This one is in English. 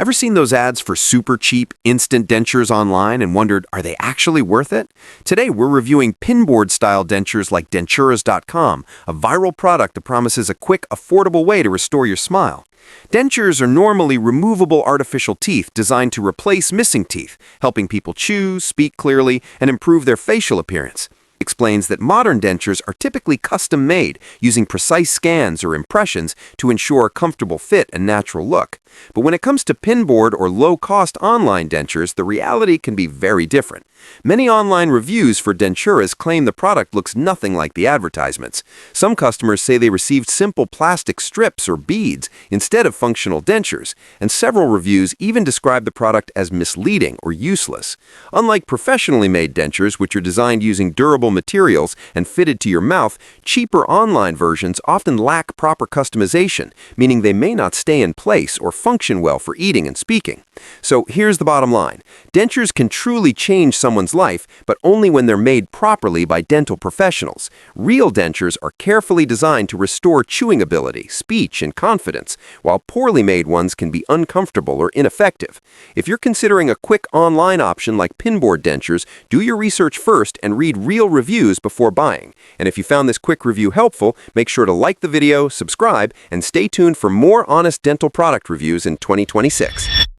Ever seen those ads for super cheap, instant dentures online and wondered, are they actually worth it? Today, we're reviewing pinboard-style dentures like denturas.com, a viral product that promises a quick, affordable way to restore your smile. Dentures are normally removable artificial teeth designed to replace missing teeth, helping people chew, speak clearly, and improve their facial appearance. Explains that modern dentures are typically custom-made, using precise scans or impressions to ensure a comfortable fit and natural look. But when it comes to pinboard or low-cost online dentures, the reality can be very different. Many online reviews for denturas claim the product looks nothing like the advertisements. Some customers say they received simple plastic strips or beads instead of functional dentures, and several reviews even describe the product as misleading or useless. Unlike professionally made dentures, which are designed using durable materials and fitted to your mouth, cheaper online versions often lack proper customization, meaning they may not stay in place or function well for eating and speaking. So here's the bottom line. Dentures can truly change someone's life, but only when they're made properly by dental professionals. Real dentures are carefully designed to restore chewing ability, speech, and confidence, while poorly made ones can be uncomfortable or ineffective. If you're considering a quick online option like pinboard dentures, do your research first and read real reviews before buying. And if you found this quick review helpful, make sure to like the video, subscribe, and stay tuned for more honest dental product reviews in 2026.